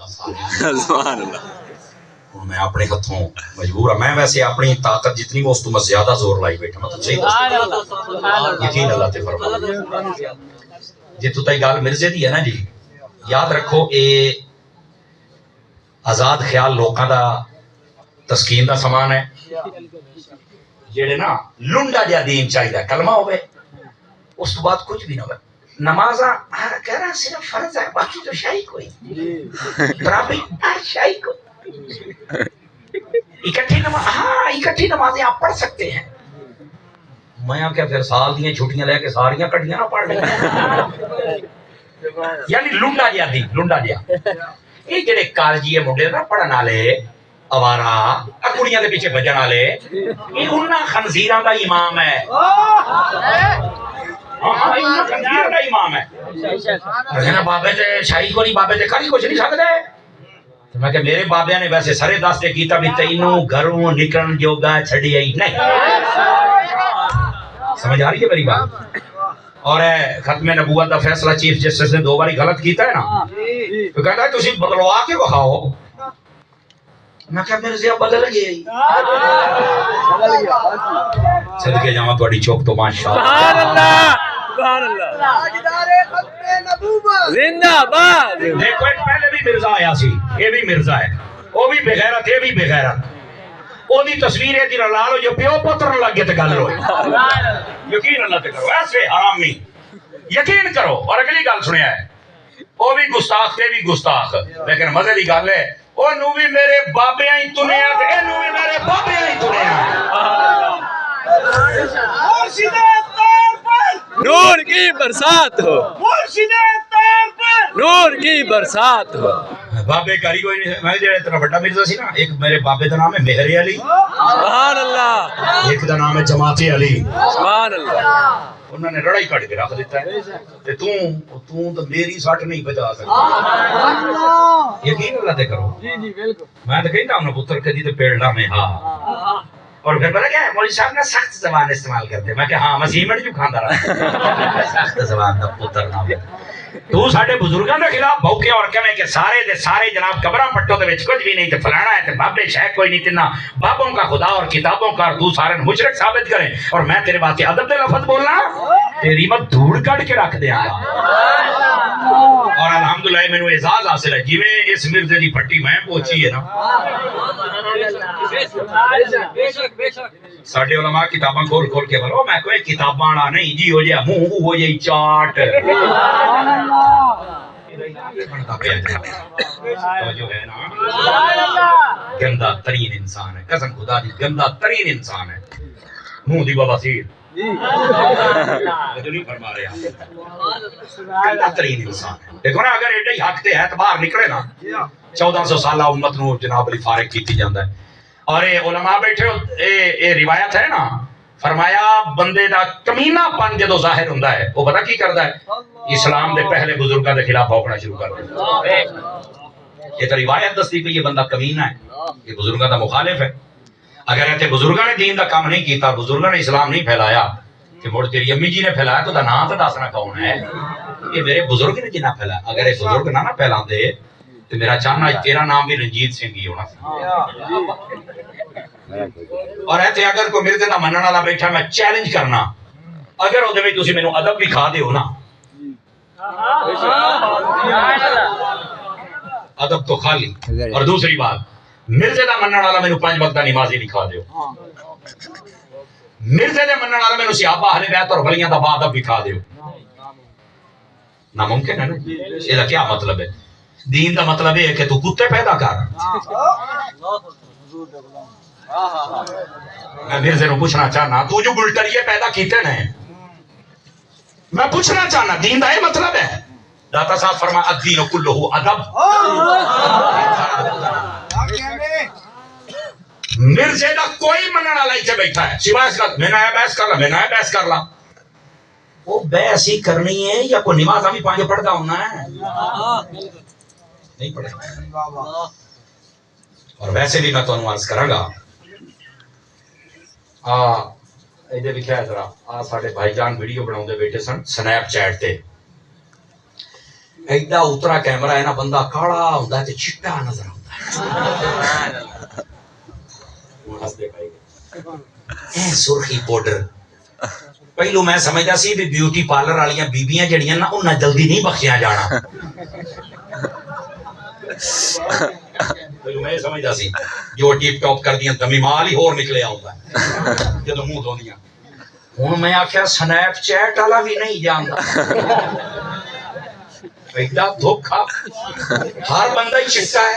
سبحان اللہ. میں اپنے ہاتھوں مجبور ہوں. میں ویسے اپنی طاقت جتنی وہ اس تو میں زیادہ زور لائی بیٹھا. مطلب صحیح یقین اللہ تے فرما جی تو تائی گال مرزے دی ہے نا جی. یاد رکھو اے آزاد خیال لوکاں دا تسکین دا سامان ہے. جڑے نا لنڈا جا دین چاہیے کلمہ ہوئے اس تو بعد کچھ بھی نہ ہوئے. نمازاں کہہ رہا صرف فرض ہے باقی تو شاہی کوئی تراویح شاہی کو اکٹھی نمازیں آپ پڑھ سکتے ہیں. میں کیا پھر سال دیاں چھٹیاں لے کے ساریاں کٹیاں نہ پڑھ لیں. یعنی لنڈا جیا دی لنڈا جیا یہ جڑے کالجی منڈے نا پڑھن والے اوارا کڑیاں دے پیچھے بجن والے یہ انہاں خنزیراں دا امام ہے. خنزیراں دا امام ہے. بابے تے شاہی کو نہیں بابے تے کری کچھ نہیں سکدے. میں کہ میرے بابے نے ویسے سرے دستے کیتا بھی تینوں گھروں نکلن جوگا چھڑی آئی نہیں. سمجھ آ رہی ہے میری بات. اور ختم نبوت دا فیصلہ چیف جسٹس نے 2 باری غلط کیتا ہے نا تو کہتا ہے تسی بدلوا کے بخاؤ. میں کہا میرے سے بدل گیا صدقے جاواں تہاڈی چوک تو ماشاءاللہ. سبحان اللہ سبحان اللہ. تاجدار ختم نبوت زندہ باد. دیکھو ایک پہلے بھی مرزا آیا سی یہ بھی مرزا ہے وہ بھی بغیرت یہ بھی بغیرت. وہ دی تصویر ہے دی لا لو جو پیو پتر لگے تے گل ہوئے. یقین اللہ تے کرو ایسے حرام نہیں یقین کرو. اور اگلی گل سنیا ہے وہ بھی گستاخ تے بھی گستاخ لیکن مزے دی گل ہے وہ نو بھی میرے بابے ہی تنیا تے اے نو بھی میرے بابے ہی تنیا. مرشد طور پر نور کی برسات ہو. مرشد طور پر نور کی برسات ہو. بابے کاری کوئی نہیں. میں جڑے اتنا بڑا مرزا سی نا ایک میرے بابے دا نام ہے مہر علی سبحان اللہ. ایک دا نام ہے جماعت علی. سبحان اللہ. انہوں نے لڑائی کٹ کے رکھ دیتا ہے تے تو میری سٹ نہیں بچا سکتا. یقین اللہ تے کرو. میں تو کہتا ہوں پتر کدی تو پیڑا میں ہاں. اور پھر پتا کیا ہے مولوی صاحب نے سخت زبان استعمال کرتے. میں کہ ہاں میں سیمنٹ جو کھاندا رہا سخت زبان دا پتر نام. تو ساڈے بزرگاں دے خلاف بھوکے اور کہے کہ سارے دے سارے جناب قبراں پٹو دے وچ کچھ بھی نہیں تے فلانا ہے تے بابے شے کوئی نہیں تنا بابوں کا خدا اور کتابوں کا تو سارے مشرک ثابت کرے اور میں تیرے واسطے ادب دے لفظ بولنا تیری مت دھوڑ کڈ کے رکھ دیاں گا. اور الحمدللہ مینوں اعزاز حاصل ہے جویں اس مرزے دی پھٹی میں پہنچی ہے نا. ساڈے علماء کتاباں کھول کھول کے بولو میں کوئی کتاباں والا نہیں جی ہو جائے منہ ہو جائے چاٹ. گندا ترین انسان ہے قسم خدا دی گندا ترین انسان ہے. منہ دی بواسیر جو نہیں فرما رہے گندا ترین انسان ہے. دیکھو نا اگر ایڈا ہی حق تے ہے تو باہر نکلے نا 1400 سالہ امت نو جناب علی فارغ کیتی جاندا ہے. اور اے علماء بیٹھے اے روایت ہے نا فرمایا بندے دا کمینہ پن جدو ظاہر ہوندا ہے وہ پتہ کی کردا ہے اسلام دے پہلے بزرگاں دے خلاف بھوکنا شروع کر دیندا ہے. یہ تو روایت دستی پئی یہ بندہ کمینہ ہے یہ بزرگاں دا مخالف ہے. اگر ایتھے بزرگاں نے دین دا کام نہیں کیتا بزرگاں نے اسلام نہیں پھیلایا کہ مڑ تیری امی جی نے پھیلایا تو دا نام تو دسنا کون ہے. یہ میرے بزرگ نے جنہ پھیلایا. اگر یہ بزرگ نہ پھیلاندے تو میرا چاہنا تیرا نام بھی رنجیت سنگھ ہی ہونا سی. اور ایتھے اگر کوئی مرزے دا منن والا بیٹھا میں چیلنج کرنا اگر او دے وچ تسی مینوں ادب بھی کھا دیو نا ادب تو خالی. اور دوسری بات مرزے دا منن والا مینوں 5 وقت دا نمازی نہیں کھا دیو. مرزے دے منن والا مینوں صحابہ اہل بیت اور ولیاں دا ادب بھی کھا دیو. ناممکن ہے نا. اس دا کیا مطلب ہے؟ دین دا مطلب ہے کہ تو کتے پیدا کر. میں مرزے نو پوچھنا چاہنا تو جو گلٹریے پیدا کیتے نے میں پوچھنا چاہنا دین دا یہ مطلب ہے. داتا صاحب فرما الدین کلہ ادب. مرزے دا کوئی منن والا ایتھے بیٹھا ہے سوائے اس کا میں نہ بحث کر لا میں نہ بحث کر لا. وہ بحث ہی کرنی ہے یا کوئی نماز بھی پانچ پڑھتا ہونا ہے نہیں پڑھتا. اور ویسے بھی میں تو عرض کراں گا ادھر لکھا ہے ذرا سارے بھائی جان ویڈیو بناؤندے بیٹھے سن سنیپ چیٹ تے ਐਡਾ ਉਤਰਾ ਕੈਮਰਾ ਹੈ ਨਾ, ਬੰਦਾ ਕਾਲਾ ਹੁੰਦਾ ਤੇ ਚਿੱਟਾ ਨਜ਼ਰ ਆਉਂਦਾ ਹੈ। ਸੁਰਖੀ ਪਾਊਡਰ ਪਹਿਲੋਂ ਮੈਂ ਸਮਝਦਾ ਸੀ ਵੀ ਬਿਊਟੀ ਪਾਰਲਰ ਵਾਲੀਆਂ ਬੀਬੀਆਂ ਜਿਹੜੀਆਂ ਨਾ ਉਹਨਾਂ ਜਲਦੀ ਨਹੀਂ ਬਖਸ਼ਿਆ ਜਾਣਾ। ਪਹਿਲੋਂ ਮੈਂ ਸਮਝਦਾ ਸੀ ਜੋ ਟਿਪ ਟੌਪ ਕਰਦੀਆਂ ਦਮੀ ਮਾਲ ਹੀ ਹੋਰ ਨਿਕਲਿਆ ਆਉਂਦਾ ਜਦੋਂ ਮੂੰਹ ਧੋਂਦੀਆਂ। ਹੁਣ ਮੈਂ ਆਖਿਆ ਸਨੈਪਚੈਟ ਵਾਲਾ ਵੀ ਨਹੀਂ ਜਾਣਦਾ। ਐਡਾ ਧੋਖਾ, ਹਰ ਬੰਦਾ ਹੀ ਚਿੱਟਾ ਹੈ।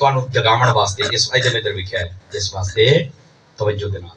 ਤੁਹਾਨੂੰ ਜਗਾਉਣ ਵਾਸਤੇ, ਇਸ ਇਹਦੇ ਵਿੱਚ ਲਿਖਿਆ ਹੈ ਇਸ ਵਾਸਤੇ ਤਵੱਜੋ ਦੇ ਨਾਲ।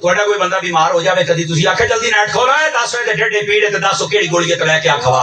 ਤੁਹਾਡਾ ਕੋਈ ਬੰਦਾ ਬਿਮਾਰ ਹੋ ਜਾਵੇ ਕਦੀ ਤੁਸੀਂ ਆਖੇ ਜਲਦੀ ਨੈਟ ਖੋਲੋ 10 ਵਜੇ ਦੇ ਢੇਡੇ ਪੀੜੇ ਤੇ ਦੱਸੋ ਕਿਹੜੀ ਗੋਲੀ ਤੇ ਲੈ ਕੇ ਆ ਖਵਾ।